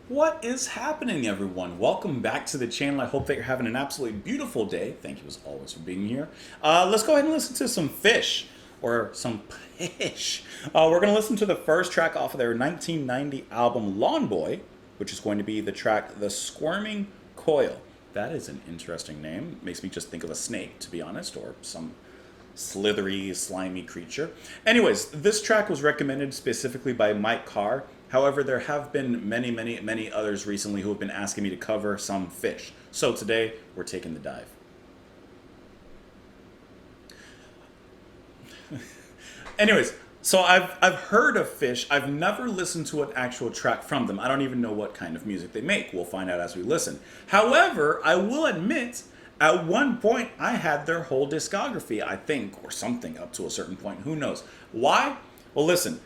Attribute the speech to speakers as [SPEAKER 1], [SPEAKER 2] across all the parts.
[SPEAKER 1] What is happening, everyone? Welcome back to the channel. I hope that you're having an absolutely beautiful day. Thank you as always for being here. Let's go ahead and listen to some Phish, or some Phish. We're going to listen to the first track off of their 1990 album Lawn Boy, which is going to be the track The Squirming Coil. That is an interesting name. Makes me just think of a snake, to be honest, or some slithery, slimy creature. Anyways, this track was recommended specifically by Mike Carr. However, there have been many others recently who have been asking me to cover some Phish. So today, we're taking the dive. Anyways, so I've heard of Phish. I've never listened to an actual track from them. I don't even know what kind of music they make. We'll find out as we listen. However, I will admit, at one point, I had their whole discography, I think, or something up to a certain point. Who knows? Why? Well, listen.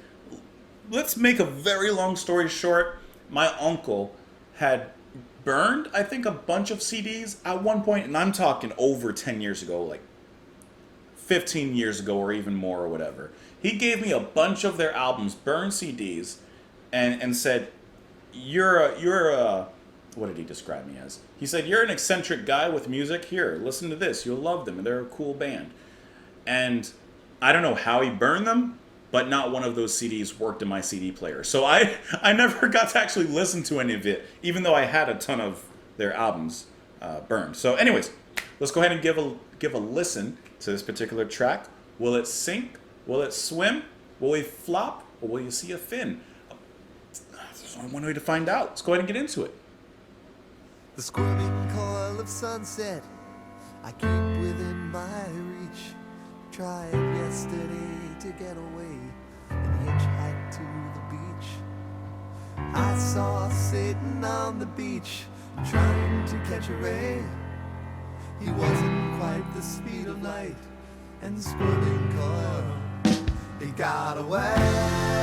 [SPEAKER 1] Let's make a very long story short. My uncle had burned, I think, a bunch of CDs at one point, and I'm talking over 10 years ago, like 15 years ago or even more or whatever. He gave me a bunch of their albums, burned CDs, and said, you're a, what did he describe me as? He said, you're an eccentric guy with music. Here, listen to this. You'll love them, and they're a cool band. And I don't know how he burned them, but not one of those CDs worked in my CD player. So I never got to actually listen to any of it, even though I had a ton of their albums burned. So anyways, let's go ahead and give a listen to this particular track. Will it sink? Will it swim? Will we flop? Or will you see a fin? There's only one way to find out. Let's go ahead and get into it.
[SPEAKER 2] The squirming coil of sunset I keep within my reach. Tried yesterday to get away and hitchhike to the beach. I saw Satan on the beach trying to catch a ray. He wasn't quite the speed of light, and the squirming coil, he got away.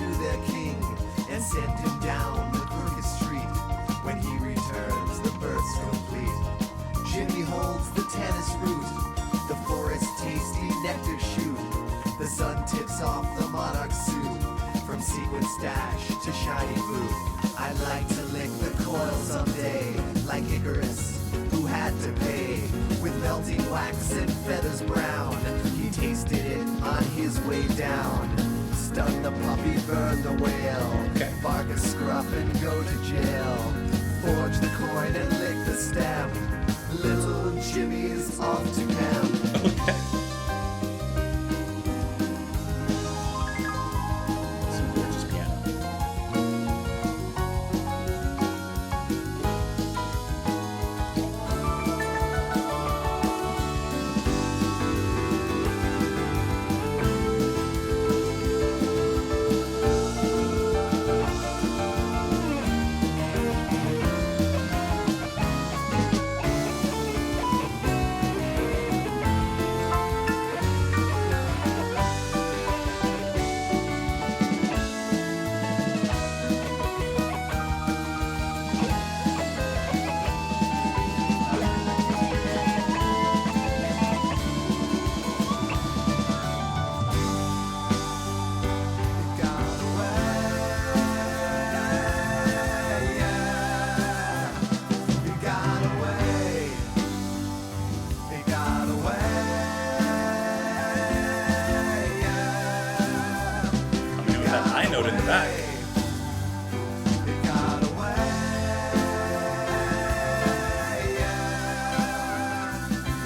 [SPEAKER 2] to their king and send him down the crooked street. When he returns, the birth's complete. Jimmy holds the tennis root, the forest tasty nectar shoot. The sun tips off the monarch suit. From sequin stash to shiny boot. I'd like to lick the coil someday, like Icarus, who had to pay. With melting wax and feathers brown, he tasted it on his way down. Stun the puppy, burn the whale,
[SPEAKER 1] Okay.
[SPEAKER 2] bark a scruff and go to jail. Forge the coin and lick the stem. Little Jimmy's off to camp.
[SPEAKER 1] Okay. Some gorgeous piano.
[SPEAKER 2] It got away, yeah. It got away. It got away, yeah.
[SPEAKER 1] You know that high note in the back.
[SPEAKER 2] It got away, yeah.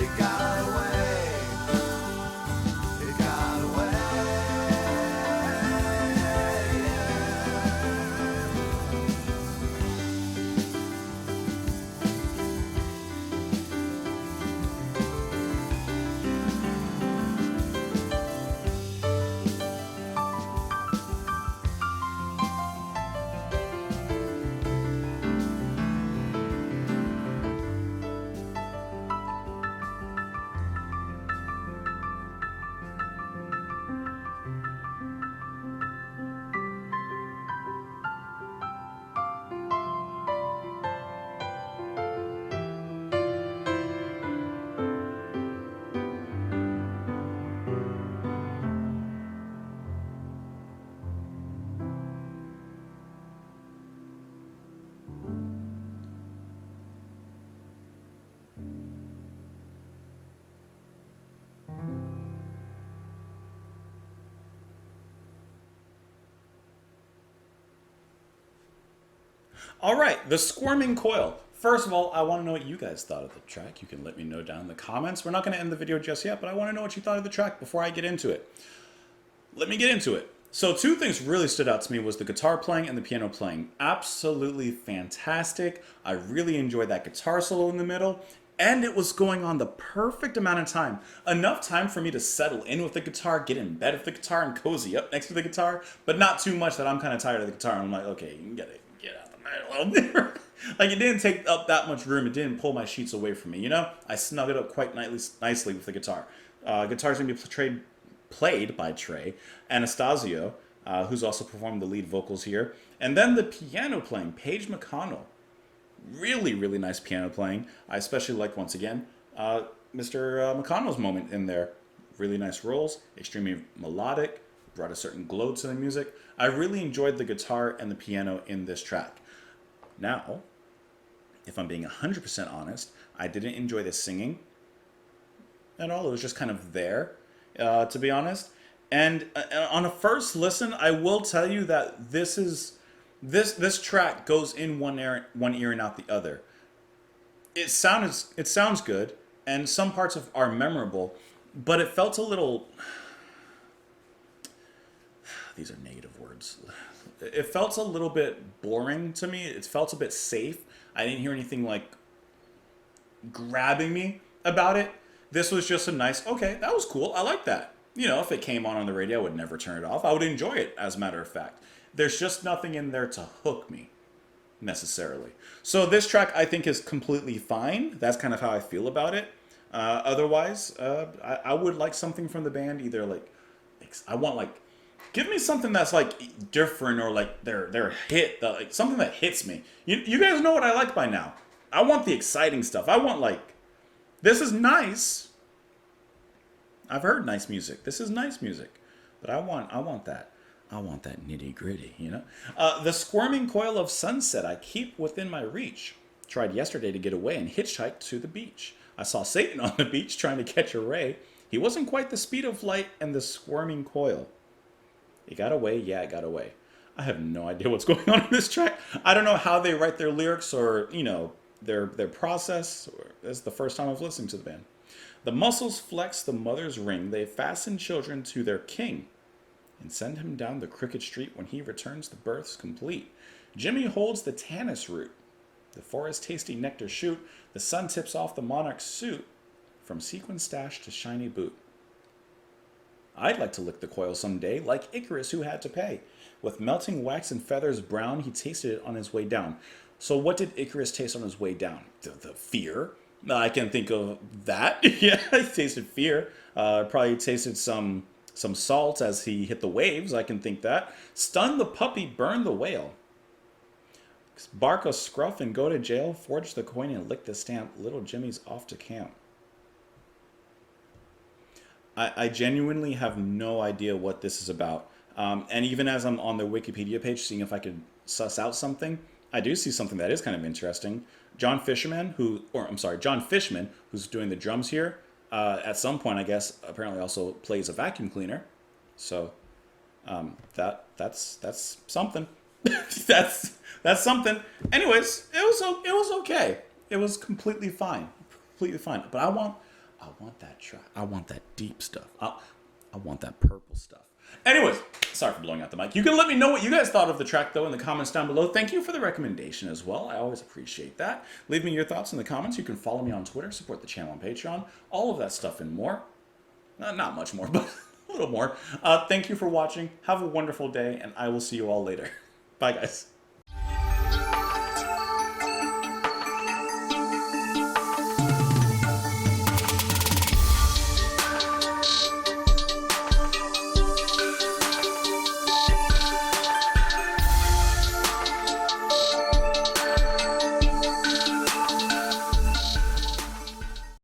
[SPEAKER 2] It got away. It got away,
[SPEAKER 1] All right, the Squirming Coil. First of all, I want to know what you guys thought of the track. You can let me know down in the comments. We're not going to end the video just yet, but I want to know what you thought of the track before I get into it. Let me get into it. So two things really stood out to me was the guitar playing and the piano playing. Absolutely fantastic. I really enjoyed that guitar solo in the middle. And it was going on the perfect amount of time. Enough time for me to settle in with the guitar, get in bed with the guitar, and cozy up next to the guitar. But not too much that I'm kind of tired of the guitar. And I'm like, okay, you can get out the night a little bit. Like, it didn't take up that much room. It didn't pull my sheets away from me, you know? I snug it up quite nicely with the guitar. Guitar's going to be played by Trey Anastasio, who's also performed the lead vocals here. And then the piano playing, Paige McConnell. Really, really nice piano playing. I especially like, once again, Mr. McConnell's moment in there. Really nice rolls, extremely melodic, brought a certain glow to the music. I really enjoyed the guitar and the piano in this track. Now, if I'm being 100% honest, I didn't enjoy the singing at all. It was just kind of there, to be honest. And on a first listen, I will tell you that this track goes in one ear and out the other. It sounds good, and some parts are memorable, but it felt a little. These are negative words. It felt a little bit boring to me. It felt a bit safe. I didn't hear anything like grabbing me about it. This was just a nice, okay, that was cool. I like that. You know, if it came on the radio, I would never turn it off. I would enjoy it, as a matter of fact. There's just nothing in there to hook me, necessarily. So this track, I think, is completely fine. That's kind of how I feel about it. Otherwise, I would like something from the band. Either, like, I want, like, give me something that's, like, different, or, like, their hit, like, something that hits me. You guys know what I like by now. I want the exciting stuff. I want, like, this is nice, I've heard nice music. This is nice music, but I want that nitty gritty, you know? The squirming coil of sunset I keep within my reach. Tried yesterday to get away and hitchhiked to the beach. I saw Satan on the beach trying to catch a ray. He wasn't quite the speed of light and the squirming coil. It got away, yeah, it got away. I have no idea what's going on in this track. I don't know how they write their lyrics or, their process. This is the first time I've listened to the band. The muscles flex the mother's ring. They fasten children to their king and send him down the crooked street when he returns the births complete. Jimmy holds the tannis root. The forest tasty nectar shoot. The sun tips off the monarch's suit from sequin stash to shiny boot. I'd like to lick the coil someday, like Icarus who had to pay. With melting wax and feathers brown, he tasted it on his way down. So what did Icarus taste on his way down? The fear. I can think of that. Yeah, he tasted fear. Probably tasted some salt as he hit the waves. I can think that. Stun the puppy, burn the whale. Bark a scruff and go to jail. Forge the coin and lick the stamp. Little Jimmy's off to camp. I genuinely have no idea what this is about. And even as I'm on the Wikipedia page seeing if I could suss out something, I do see something that is kind of interesting. John Fishman, who's doing the drums here, at some point, I guess, apparently also plays a vacuum cleaner. So that's something. that's something. Anyways, it was okay. It was completely fine, But I want that track. I want that deep stuff. I want that purple stuff. Anyways, sorry for blowing out the mic. You can let me know what you guys thought of the track, though, in the comments down below. Thank you for the recommendation as well. I always appreciate that. Leave me your thoughts in the comments. You can follow me on Twitter, support the channel on Patreon, all of that stuff and more. Not much more, but a little more. Thank you for watching. Have a wonderful day, and I will see you all later. Bye, guys.